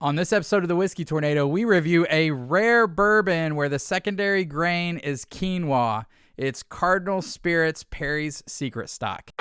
On this episode of the Whiskey Tornado, we review a rare bourbon where the secondary grain is quinoa. It's Cardinal Spirits Perry's Secret Stock.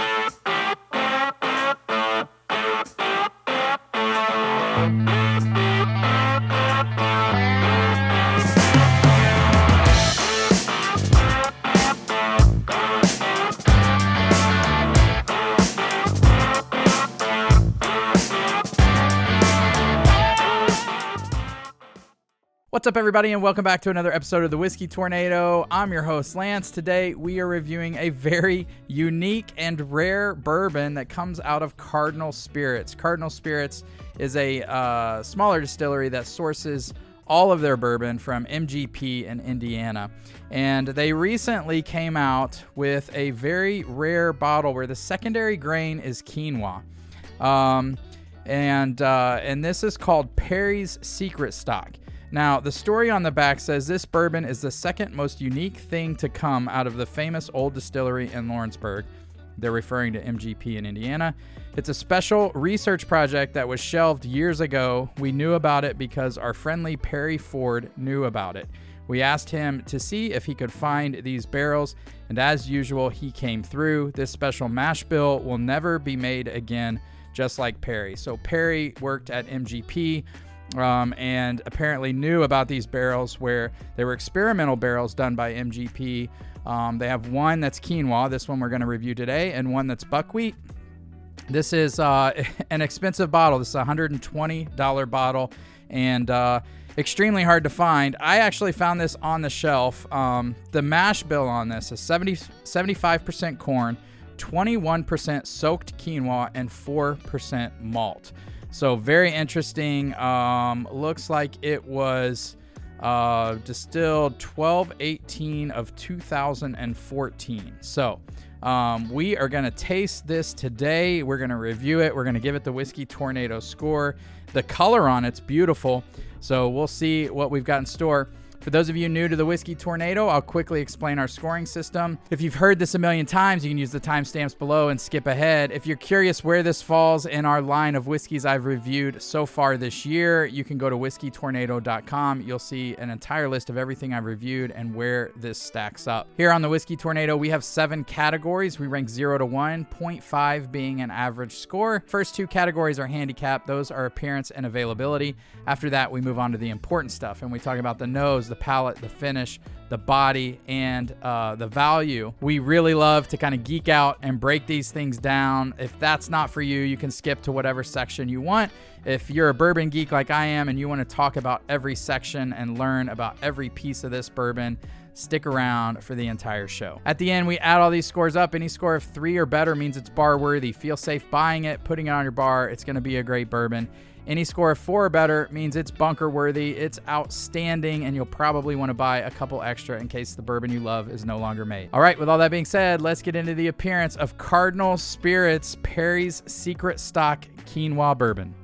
What's up, everybody, and welcome back to another episode of the Whiskey Tornado. I'm your host, Lance. Today, we are reviewing a very unique and rare bourbon that comes out of Cardinal Spirits. Cardinal Spirits is a smaller distillery that sources all of their bourbon from MGP in Indiana. And they recently came out with a very rare bottle where the secondary grain is quinoa. And this is called Perry's Secret Stock. Now, the story on the back says this bourbon is the second most unique thing to come out of the famous old distillery in Lawrenceburg. They're referring to MGP in Indiana. It's a special research project that was shelved years ago. We knew about it because our friendly Perry Ford knew about it. We asked him to see if he could find these barrels, and as usual, he came through. This special mash bill will never be made again, just like Perry. So Perry worked at MGP, and apparently knew about these barrels where they were experimental barrels done by MGP. They have one that's quinoa, this one we're going to review today, and one that's buckwheat. This is an expensive bottle. This is a $120 bottle and extremely hard to find. I actually found this on the shelf. The mash bill on this is 75% corn, 21% soaked quinoa, and 4% malt. So very interesting. Looks like it was distilled 12/18 of 2014. So we are going to taste this today. We're going to review it. We're going to give it the Whiskey Tornado score. The color on it's beautiful. So we'll see what we've got in store. For those of you new to the Whiskey Tornado, I'll quickly explain our scoring system. If you've heard this a million times, you can use the timestamps below and skip ahead. If you're curious where this falls in our line of whiskeys I've reviewed so far this year, you can go to whiskeytornado.com. You'll see an entire list of everything I've reviewed and where this stacks up. Here on the Whiskey Tornado, we have 7 categories. We rank 0 to 1, 0.5 being an average score. First 2 categories are handicap. Those are appearance and availability. After that, we move on to the important stuff, and we talk about the nose, the palate, the finish, the body, and the value. We really love to kind of geek out and break these things down. If that's not for you, you can skip to whatever section you want. If you're a bourbon geek like I am and you want to talk about every section and learn about every piece of this bourbon, stick around for the entire show. At the end, we add all these scores up. Any score of 3 or better means it's bar worthy. Feel safe buying it, putting it on your bar. It's going to be a great bourbon. Any score of 4 or better means it's bunker worthy, it's outstanding, and you'll probably want to buy a couple extra in case the bourbon you love is no longer made. All right, with all that being said, let's get into the appearance of Cardinal Spirits Perry's Secret Stock Quinoa Bourbon.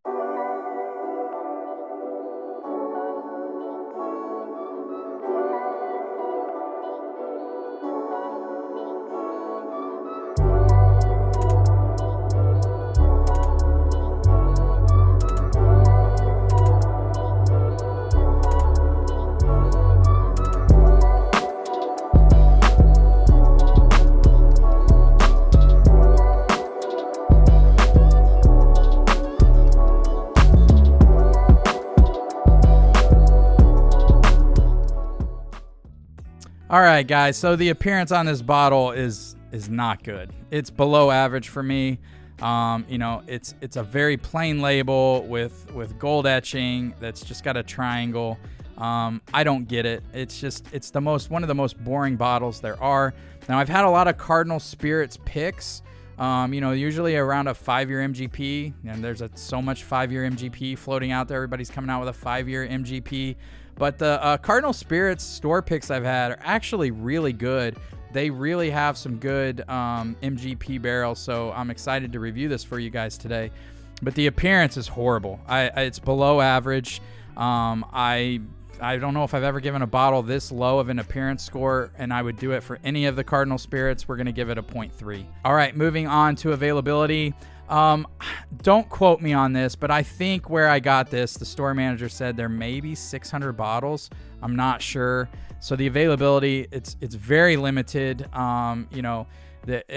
All right, guys, so the appearance on this bottle is not good. It's below average for me. It's a very plain label with gold etching that's just got a triangle. I don't get it. It's one of the most boring bottles there are. Now, I've had a lot of Cardinal Spirits picks. Usually around a 5-year MGP, and there's so much 5-year MGP floating out there. Everybody's coming out with a 5-year MGP. But the Cardinal Spirits store picks I've had are actually really good. They really have some good MGP barrels, so I'm excited to review this for you guys today. But the appearance is horrible. It's below average. I don't know if I've ever given a bottle this low of an appearance score, and I would do it for any of the Cardinal Spirits. We're going to give it a 0.3. All right, moving on to availability. Don't quote me on this, but I think where I got this, the store manager said there may be 600 bottles. I'm not sure. So the availability, it's very limited. You know,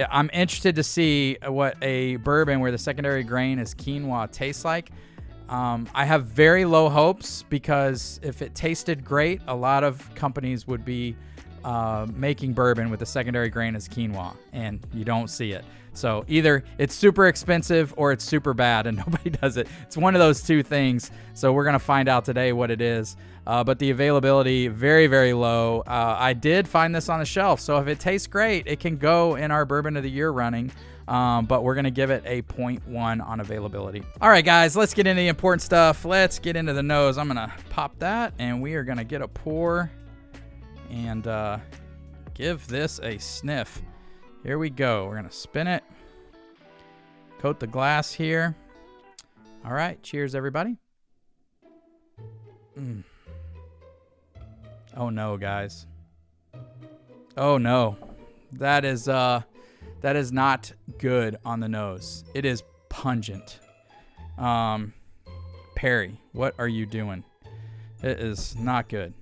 I'm interested to see what a bourbon where the secondary grain is quinoa tastes like. I have very low hopes because if it tasted great, a lot of companies would be making bourbon with the secondary grain as quinoa, and you don't see it. So either it's super expensive or it's super bad and nobody does it. It's one of those two things. So we're going to find out today what it is. But the availability, very, very low. I did find this on the shelf. So if it tastes great, it can go in our Bourbon of the Year running. But we're going to give it a 0.1 on availability. All right, guys, let's get into the important stuff. Let's get into the nose. I'm going to pop that and we are going to get a pour and give this a sniff. Here we go. We're going to spin it. Coat the glass here. All right. Cheers, everybody. Oh, no, guys. Oh, no. That is not good on the nose. It is pungent. Perry, what are you doing? It is not good.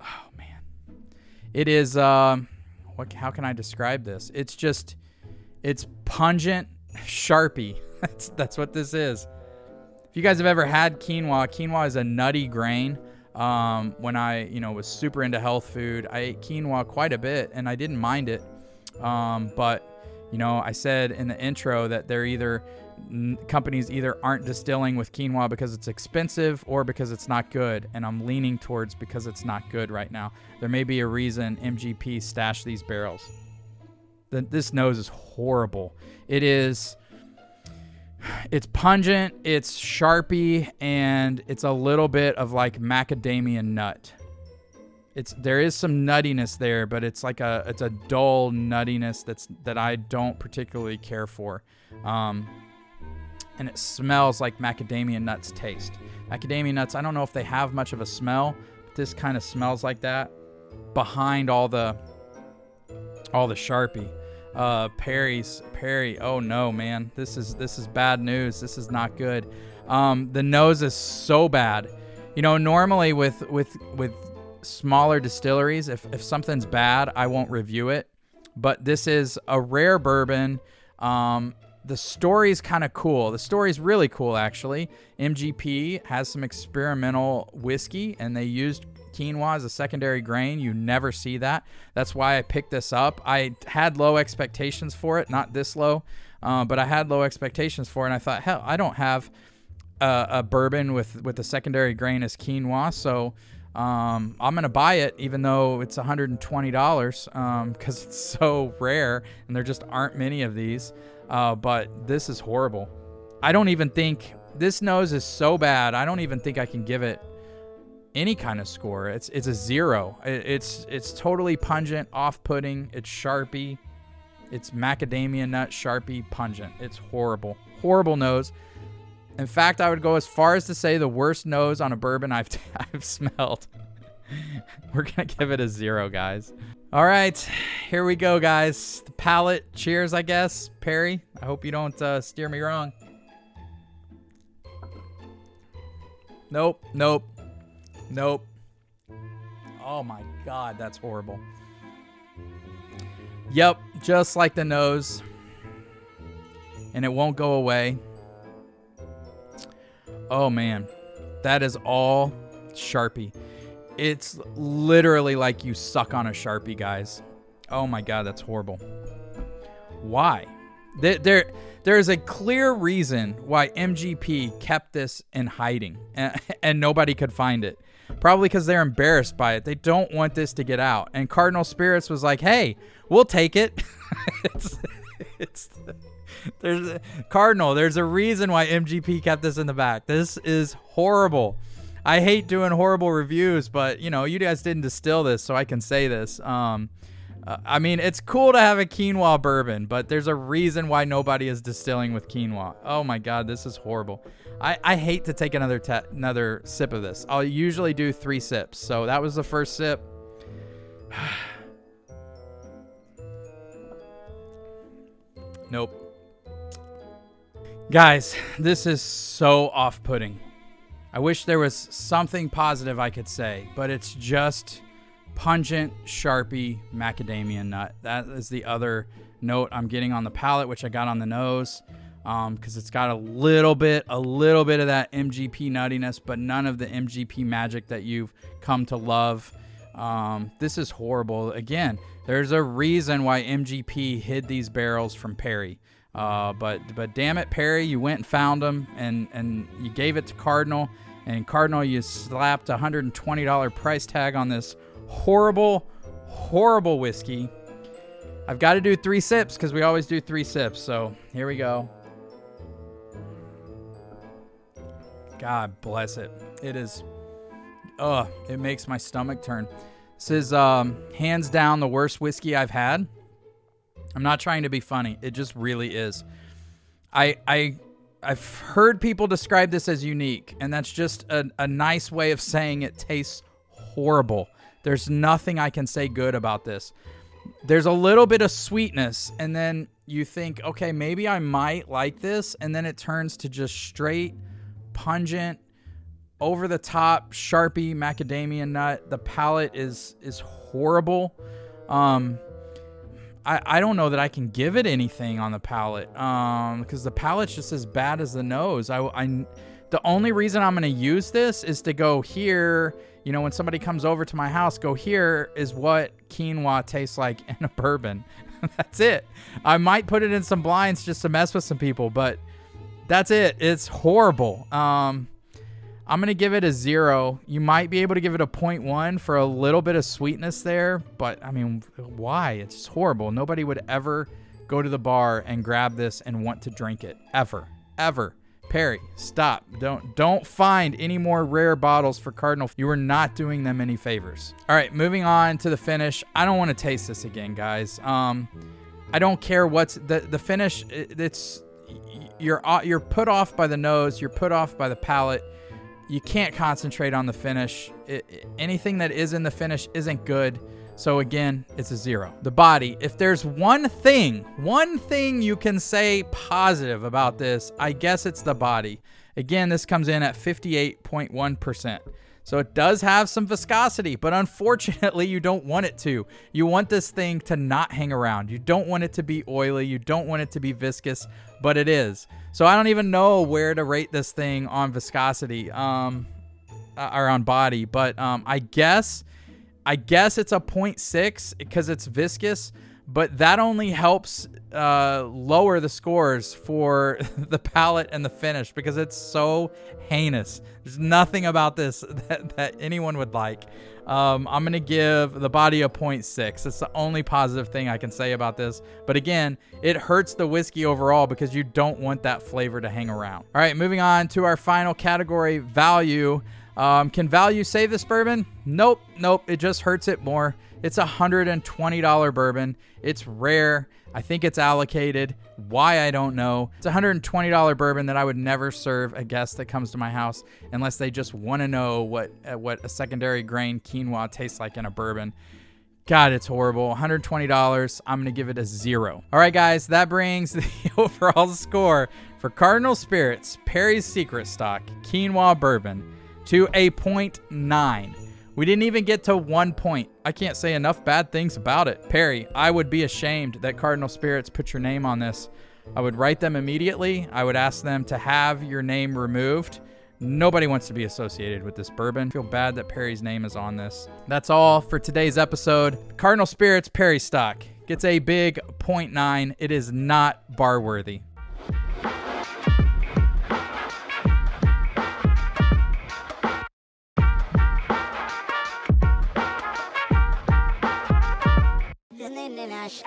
Oh, man. It is... how can I describe this? It's pungent Sharpie. That's what this is. If you guys have ever had quinoa is a nutty grain. When I, was super into health food, I ate quinoa quite a bit and I didn't mind it. But I said in the intro that companies either aren't distilling with quinoa because it's expensive or because it's not good, and I'm leaning towards because it's not good right now. There may be a reason MGP stashed these barrels. This nose is horrible. It's pungent, it's Sharpie, and it's a little bit of like macadamia nut. There is some nuttiness there, but it's a dull nuttiness that I don't particularly care for. And it smells like macadamia nuts taste. Macadamia nuts, I don't know if they have much of a smell, but this kind of smells like that behind all the Sharpie. Perry, oh no, man. This is bad news. This is not good. The nose is so bad. Normally with smaller distilleries, if something's bad, I won't review it. But this is a rare bourbon. The story's kind of cool. The story's really cool, actually. MGP has some experimental whiskey, and they used quinoa as a secondary grain. You never see that. That's why I picked this up. I had low expectations for it, not this low, but I had low expectations for it, and I thought, hell, I don't have a bourbon with a secondary grain as quinoa, so I'm going to buy it even though it's $120 because it's so rare, and there just aren't many of these. But this is horrible. I don't even think this nose is so bad. I don't even think I can give it any kind of score. It's a 0. It's totally pungent, off-putting. It's Sharpie. It's macadamia nut Sharpie pungent. It's horrible. Horrible nose. In fact, I would go as far as to say the worst nose on a bourbon I've smelled. We're going to give it a 0, guys. All right, here we go, guys. The palate. Cheers, I guess. Perry, I hope you don't steer me wrong. Nope. Oh, my God, that's horrible. Yep, just like the nose. And it won't go away. Oh, man. That is all Sharpie. It's literally like you suck on a Sharpie, guys. Oh my God, that's horrible. Why? There is a clear reason why MGP kept this in hiding and nobody could find it. Probably because they're embarrassed by it. They don't want this to get out. And Cardinal Spirits was like, hey, we'll take it. There's a reason why MGP kept this in the back. This is horrible. I hate doing horrible reviews, but you guys didn't distill this, so I can say this. I mean, it's cool to have a quinoa bourbon, but there's a reason why nobody is distilling with quinoa. Oh my God, this is horrible. I hate to take another sip of this. I'll usually do 3 sips, so that was the first sip. Nope. Guys, this is so off-putting. I wish there was something positive I could say, but it's just pungent, sharpy macadamia nut. That is the other note I'm getting on the palate, which I got on the nose, because it's got a little bit of that MGP nuttiness, but none of the MGP magic that you've come to love. This is horrible. Again, there's a reason why MGP hid these barrels from Perry. But damn it, Perry, you went and found them, and you gave it to Cardinal, and Cardinal, you slapped a $120 price tag on this horrible whiskey. I've got to do 3 sips because we always do 3 sips. So here we go. God bless it. It is, it makes my stomach turn. This is hands down the worst whiskey I've had. I'm not trying to be funny. It just really is. I've heard people describe this as unique, and that's just a nice way of saying it tastes horrible. There's nothing I can say good about this. There's a little bit of sweetness, and then you think, okay, maybe I might like this, and then it turns to just straight, pungent, over-the-top, sharpie macadamia nut. The palate is horrible. I don't know that I can give it anything on the palate, because the palate's just as bad as the nose. The only reason I'm going to use this is to go here. You know, when somebody comes over to my house, go here is what quinoa tastes like in a bourbon. That's it. I might put it in some blinds just to mess with some people, but that's it. It's horrible. I'm going to give it a 0. You might be able to give it a 0.1 for a little bit of sweetness there, but I mean, why? It's just horrible. Nobody would ever go to the bar and grab this and want to drink it. Ever. Perry, stop. Don't find any more rare bottles for Cardinal. You are not doing them any favors. All right, moving on to the finish. I don't want to taste this again, guys. I don't care what's the finish. You're put off by the nose. You're put off by the palate. You can't concentrate on the finish. Anything that is in the finish isn't good. So again, it's a 0. The body, if there's one thing you can say positive about this, I guess it's the body. Again, this comes in at 58.1%. So it does have some viscosity, but unfortunately you don't want it to. You want this thing to not hang around. You don't want it to be oily. You don't want it to be viscous, but it is. So I don't even know where to rate this thing on viscosity, or on body, but I guess it's a 0.6 because it's viscous, but that only helps lower the scores for the palate and the finish because it's so heinous. There's nothing about this that anyone would like. I'm going to give the body a 0.6. It's the only positive thing I can say about this. But again, it hurts the whiskey overall because you don't want that flavor to hang around. All right, moving on to our final category, value. Can value save this bourbon? Nope. It just hurts it more. It's a $120 bourbon. It's rare. I think it's allocated. Why, I don't know. It's a $120 bourbon that I would never serve a guest that comes to my house unless they just want to know what a secondary grain quinoa tastes like in a bourbon. God, it's horrible. $120. I'm going to give it a 0. All right, guys, that brings the overall score for Cardinal Spirits Perry's Secret Stock Quinoa Bourbon to a 0.9. We didn't even get to 1 point. I can't say enough bad things about it. Perry, I would be ashamed that Cardinal Spirits put your name on this. I would write them immediately. I would ask them to have your name removed. Nobody wants to be associated with this bourbon. I feel bad that Perry's name is on this. That's all for today's episode. Cardinal Spirits Perry stock gets a big 0.9. It is not bar worthy. Shh.